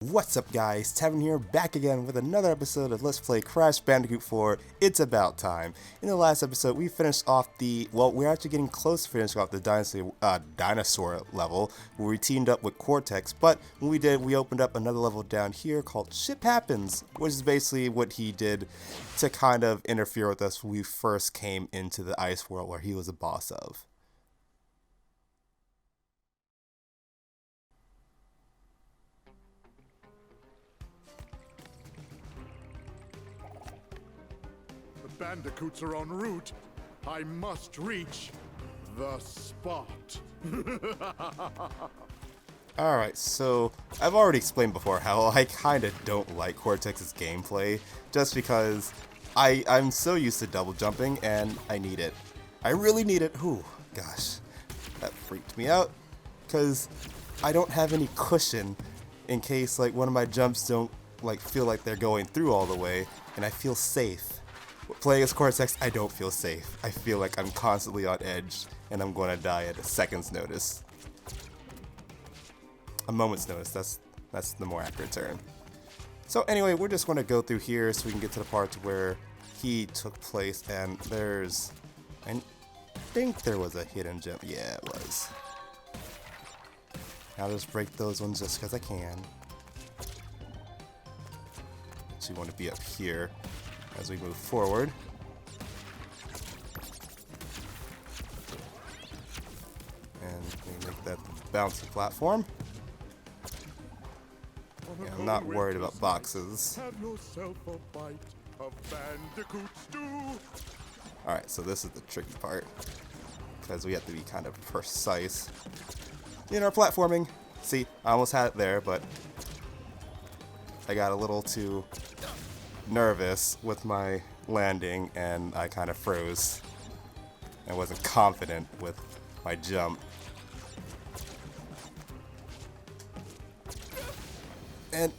What's up guys, Tevy here, back again with another episode of Let's Play Crash Bandicoot 4, It's About Time. In the last episode, we finished off we're actually getting close to finishing off the dinosaur level, where we teamed up with Cortex, but when we did, we opened up another level down here called Shit Happens, which is basically what he did to kind of interfere with us when we first came into the ice world where he was a boss of. Bandicoots are en route. I must reach the spot. Alright, so I've already explained before how I kinda don't like Cortex's gameplay, just because I'm so used to double jumping and I need it. I really need it. Ooh, gosh, that freaked me out, because I don't have any cushion in case like one of my jumps don't feel like they're going through all the way, and I feel safe. Playing as Cortex, I don't feel safe. I feel like I'm constantly on edge, and I'm going to die at a second's notice. A moment's notice, that's the more accurate term. So anyway, we're just going to go through here so we can get to the part where he took place, and I think there was a hidden gem. Yeah, it was. I'll just break those ones just because I can. So you want to be up here as we move forward. And we make that bouncy platform. Yeah, I'm not worried about boxes. Have yourself a bite of Bandicoot stew. Alright, so this is the tricky part, because we have to be kind of precise in our platforming. See, I almost had it there, but I got a little too nervous with my landing and I kind of froze. I wasn't confident with my jump. And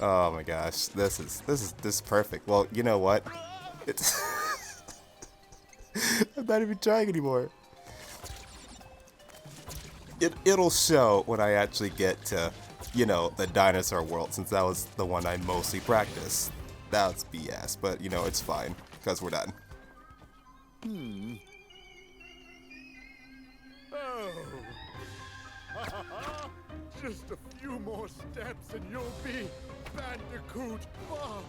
oh my gosh, this is perfect. Well, you know what? It's I'm not even trying anymore. It'll show when I actually get to, you know, the dinosaur world, since that was the one I mostly practiced. That's BS, but you know, it's fine, because we're done. Oh. Just a few more steps and you'll be Bandicoot Bob.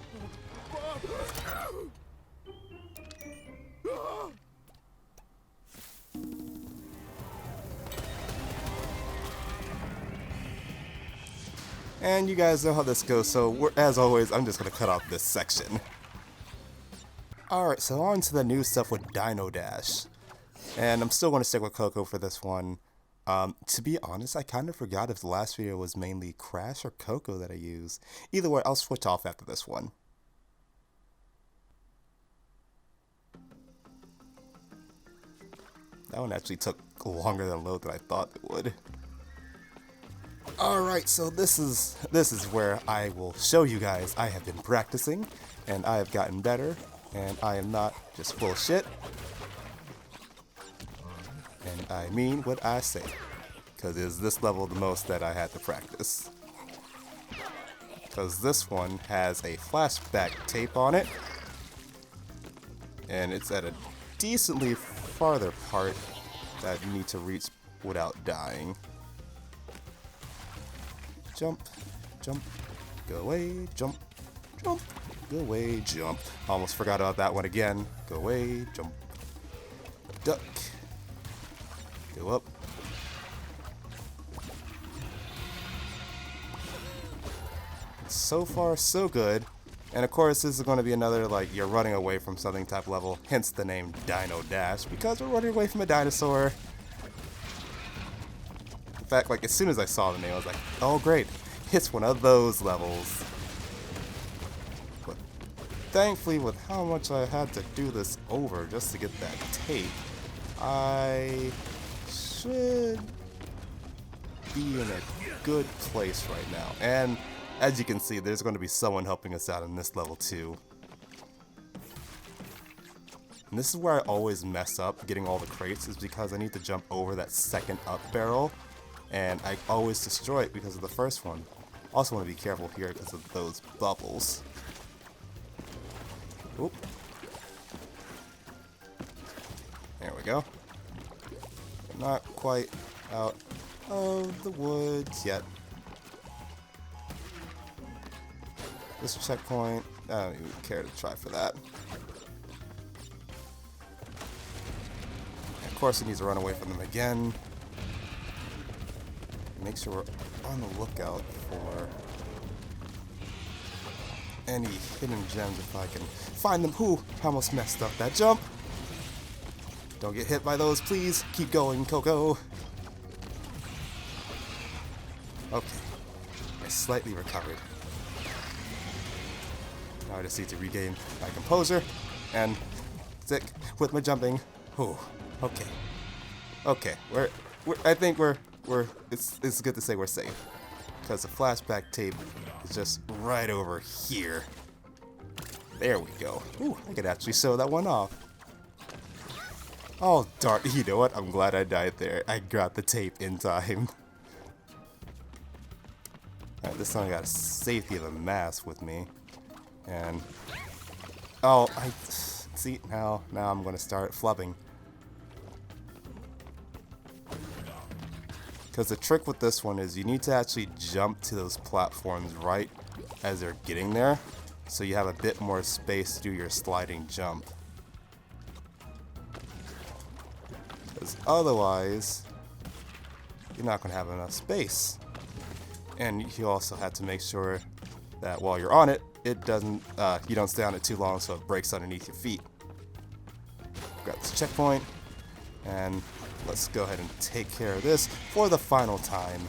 And you guys know how this goes, so as always, I'm just going to cut off this section. Alright, so on to the new stuff with Dino Dash. And I'm still going to stick with Coco for this one. To be honest, I kind of forgot if the last video was mainly Crash or Coco that I used. Either way, I'll switch off after this one. That one actually took longer than load than I thought it would. Alright, so this is where I will show you guys I have been practicing, and I have gotten better, and I am not just full of shit. And I mean what I say, because is this level the most that I had to practice. Because this one has a flashback tape on it, and it's at a decently farther part that you need to reach without dying. Jump, jump, go away, jump, jump, go away, jump. Almost forgot about that one again. Go away, jump, duck, go up. So far, so good. And of course, this is going to be another, like, you're running away from something type level, hence the name Dino Dash, because we're running away from a dinosaur. In fact, like, as soon as I saw the name, I was like, oh great, it's one of those levels. But thankfully, with how much I had to do this over just to get that tape, I should be in a good place right now. And as you can see, there's going to be someone helping us out in this level too. And this is where I always mess up getting all the crates, is because I need to jump over that second up barrel. and I always destroy it because of the first one. Also want to be careful here because of those bubbles. Oop. There we go. Not quite out of the woods yet. This checkpoint, I don't even care to try for that. And of course, it needs to run away from them again. Make sure we're on the lookout for any hidden gems if I can find them. Ooh, I almost messed up that jump. Don't get hit by those, please. Keep going, Coco. Okay. I slightly recovered. Now I just need to regain my composure and stick with my jumping. Ooh, okay. Okay, I think it's good to say we're safe. Because the flashback tape is just right over here. There we go. Ooh, I could actually sew that one off. Oh, darn. You know what? I'm glad I died there. I got the tape in time. Alright, this time I got a safety of a mask with me. And... oh, see, now I'm going to start flubbing. Because the trick with this one is you need to actually jump to those platforms right as they're getting there, so you have a bit more space to do your sliding jump. Because otherwise, you're not going to have enough space. And you also have to make sure that while you're on it, it doesn't, you don't stay on it too long so it breaks underneath your feet. Grab this checkpoint, and let's go ahead and take care of this for the final time.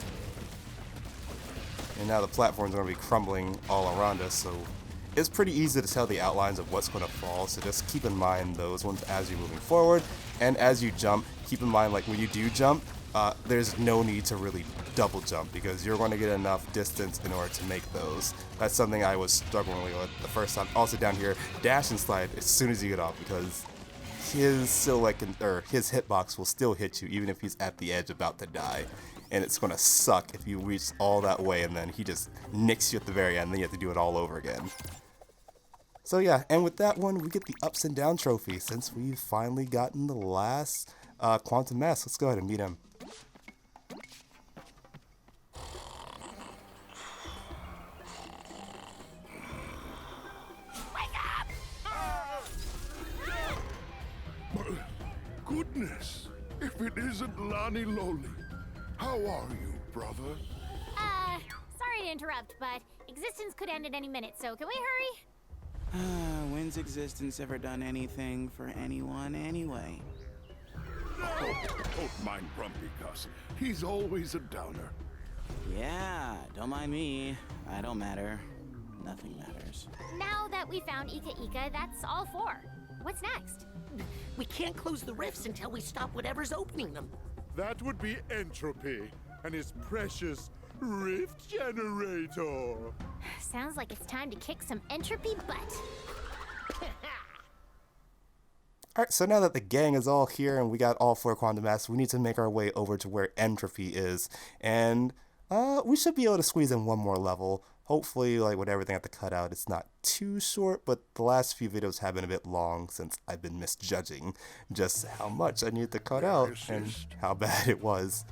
And now the platforms are going to be crumbling all around us, so it's pretty easy to tell the outlines of what's going to fall, so just keep in mind those ones as you're moving forward. And as you jump, keep in mind, like when you do jump, there's no need to really double jump because you're going to get enough distance in order to make those. That's something I was struggling with the first time. Also down here, dash and slide as soon as you get off, because his silhouette or his hitbox will still hit you even if he's at the edge about to die, and it's gonna suck if you reach all that way and then he just nicks you at the very end and then you have to do it all over again. So yeah, and with that one we get the ups and down trophy since we've finally gotten the last quantum mask. Let's go ahead and meet him. Goodness, if it isn't Lani Loli. How are you, brother? Sorry to interrupt, but existence could end at any minute, so can we hurry? When's existence ever done anything for anyone anyway? Don't mind Grumpy Cuss. He's always a downer. Yeah, don't mind me. I don't matter. Nothing matters. Now that we found Ika Ika, that's all four. What's next? We can't close the rifts until we stop whatever's opening them. That would be Entropy and his precious rift generator. Sounds like it's time to kick some entropy butt. Alright, so now that the gang is all here and we got all four quantum masks, we need to make our way over to where Entropy is. And we should be able to squeeze in one more level. Hopefully, like with everything I have to cut out, it's not too short, but the last few videos have been a bit long since I've been misjudging just how much I need to cut out and how bad it was.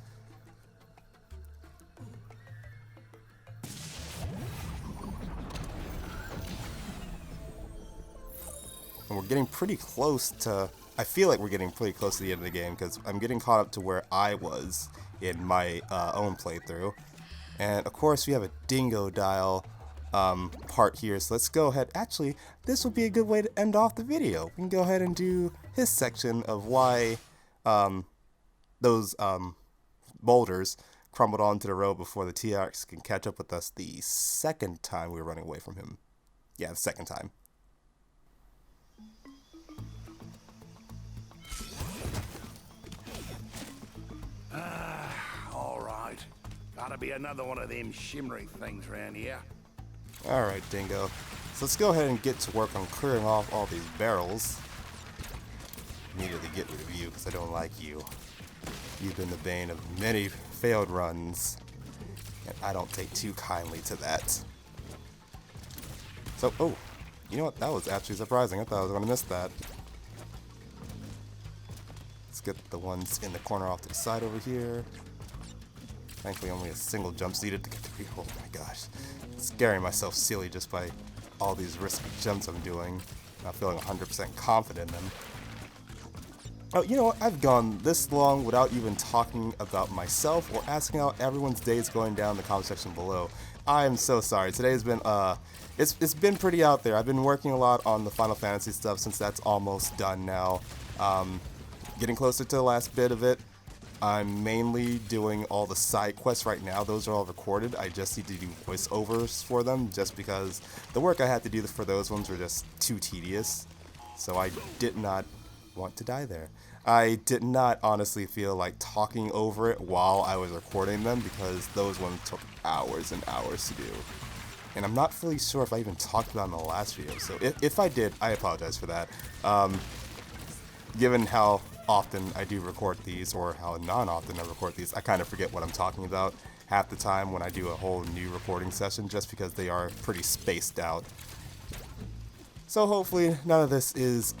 And we're getting pretty close to, I feel like we're getting pretty close to the end of the game because I'm getting caught up to where I was in my own playthrough. And of course we have a dingo dial part here, so let's go ahead. Actually, this would be a good way to end off the video. We can go ahead and do his section of why those boulders crumbled onto the road before the T-Rex can catch up with us the second time we were running away from him. Yeah, the second time. All right. Gotta be another one of them shimmery things around here. Alright, Dingo. So let's go ahead and get to work on clearing off all these barrels. Immediately get rid of you because I don't like you. You've been the bane of many failed runs. And I don't take too kindly to that. So, oh, you know what? That was actually surprising. I thought I was going to miss that. Let's get the ones in the corner off to the side over here. Thankfully, only a single jump's needed to get through. Oh my gosh. Scaring myself silly just by all these risky jumps I'm doing. Not feeling 100% confident in them. Oh, you know what? I've gone this long without even talking about myself or asking how everyone's day is going down in the comment section below. I am so sorry. Today's been, it's been pretty out there. I've been working a lot on the Final Fantasy stuff since that's almost done now. Getting closer to the last bit of it. I'm mainly doing all the side quests right now. Those are all recorded. I just need to do voiceovers for them just because the work I had to do for those ones were just too tedious. So I did not want to die there. I did not honestly feel like talking over it while I was recording them because those ones took hours and hours to do. And I'm not fully sure if I even talked about it in the last video, so if I did, I apologize for that. Given how often I do record these, or how non-often I record these, I kind of forget what I'm talking about half the time when I do a whole new recording session just because they are pretty spaced out. So hopefully none of this is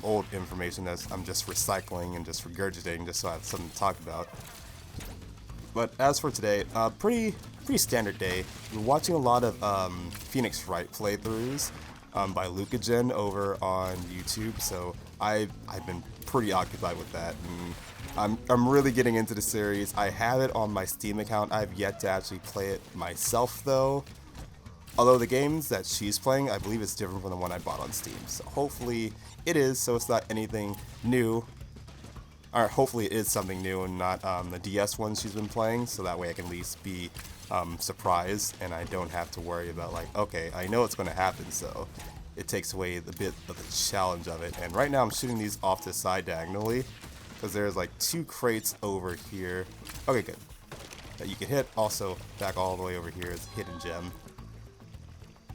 old information that I'm just recycling and just regurgitating just so I have something to talk about. But as for today, pretty standard day. We're watching a lot of Phoenix Wright playthroughs by Lucagen over on YouTube, so I've been pretty occupied with that, and I'm really getting into the series. I have it on my Steam account. I've yet to actually play it myself though. Although the games that she's playing, I believe it's different from the one I bought on Steam. So hopefully it is, so it's not anything new. Or hopefully it is something new and not the DS one she's been playing, so that way I can at least be surprised and I don't have to worry about like, okay, I know it's going to happen, so it takes away the bit of the challenge of it. And right now I'm shooting these off to the side diagonally because there's like 2 crates over here. Okay, good. That you can hit. Also, back all the way over here is hidden gem.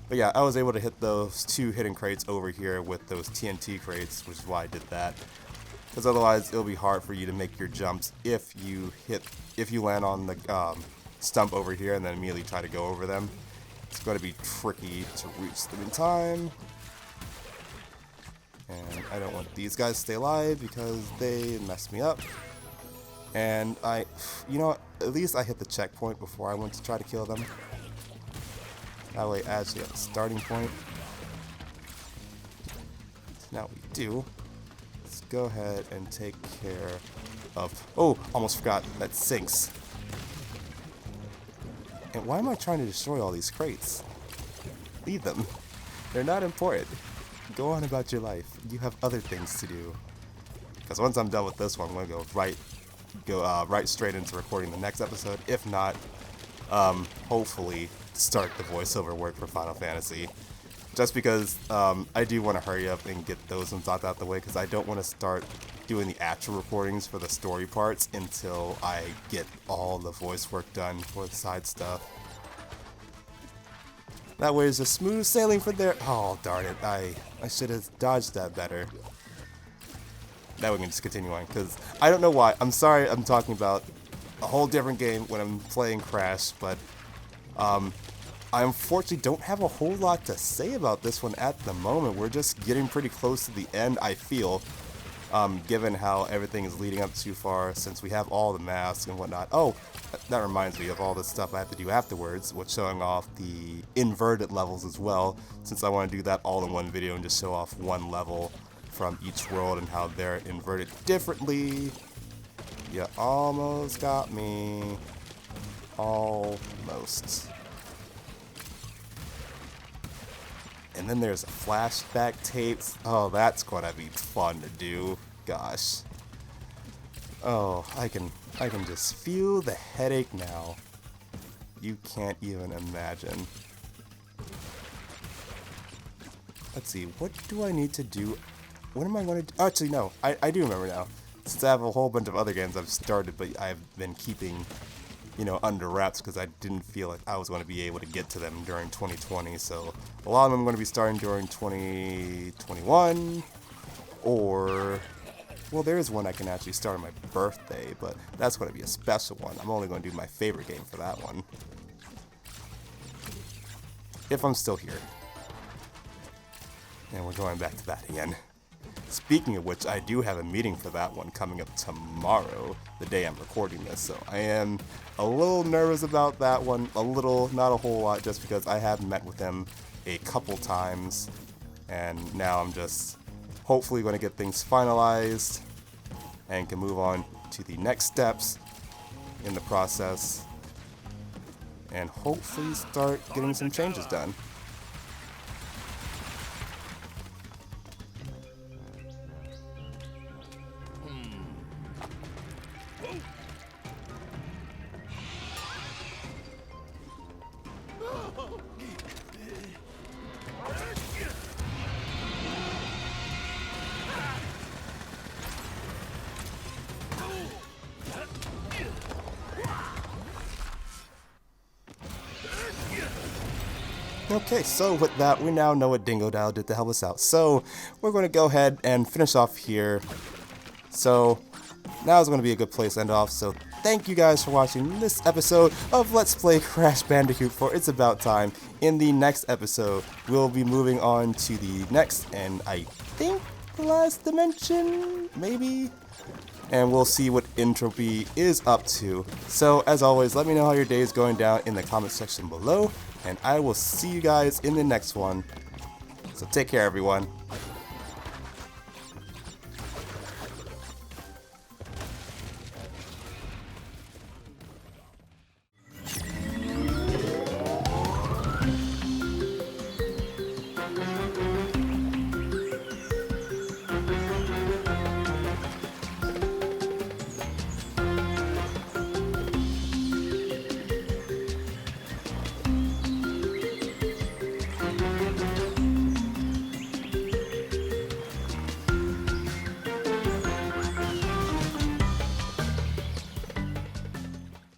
But yeah, I was able to hit those 2 hidden crates over here with those TNT crates, which is why I did that. Because otherwise, it'll be hard for you to make your jumps if you land on the stump over here and then immediately try to go over them. It's going to be tricky to reach them in time. And I don't want these guys to stay alive because they messed me up. And you know what, at least I hit the checkpoint before I went to try to kill them. That way I actually have a starting point. So now we do. Let's go ahead and take care of... Oh, almost forgot, that sinks. And why am I trying to destroy all these crates? Leave them. They're not important. Go on about your life. You have other things to do. Because once I'm done with this one, I'm gonna go right straight into recording the next episode. If not, hopefully start the voiceover work for Final Fantasy. Just because I do want to hurry up and get those ones out the way, because I don't want to start doing the actual recordings for the story parts until I get all the voice work done for the side stuff. That way it's just smooth sailing for there. Oh, darn it. I should have dodged that better. Now we can just continue on, because I don't know why. I'm sorry I'm talking about a whole different game when I'm playing Crash, but I unfortunately don't have a whole lot to say about this one at the moment. We're just getting pretty close to the end, I feel, given how everything is leading up too far, since we have all the masks and whatnot. Oh, that reminds me of all the stuff I have to do afterwards, with showing off the inverted levels as well, since I want to do that all in one video and just show off one level from each world and how they're inverted differently. You almost got me. Almost. And then there's flashback tapes. Oh, that's gonna be fun to do. Gosh. Oh, I can just feel the headache now. You can't even imagine. Let's see, what do I need to do? What am I going to do? Oh, actually, no, I do remember now. Since I have a whole bunch of other games I've started, but I've been keeping, you know, under wraps because I didn't feel like I was going to be able to get to them during 2020. So a lot of them I'm going to be starting during 2021 or Well, there is one I can actually start on my birthday, but that's going to be a special one. I'm only going to do my favorite game for that one. If I'm still here. And we're going back to that again. Speaking of which, I do have a meeting for that one coming up tomorrow, the day I'm recording this, so I am a little nervous about that one. A little, not a whole lot, just because I have met with them a couple times, and now I'm just hopefully going to get things finalized and can move on to the next steps in the process and hopefully start getting some changes done. Okay, so with that, we now know what Dingo Dial did to help us out. So, we're going to go ahead and finish off here. So, now is going to be a good place to end off. So, thank you guys for watching this episode of Let's Play Crash Bandicoot for It's About Time. In the next episode, we'll be moving on to the next, and I think the last dimension, maybe? And we'll see what Entropy is up to. So, as always, let me know how your day is going down in the comment section below. And I will see you guys in the next one. So take care, everyone.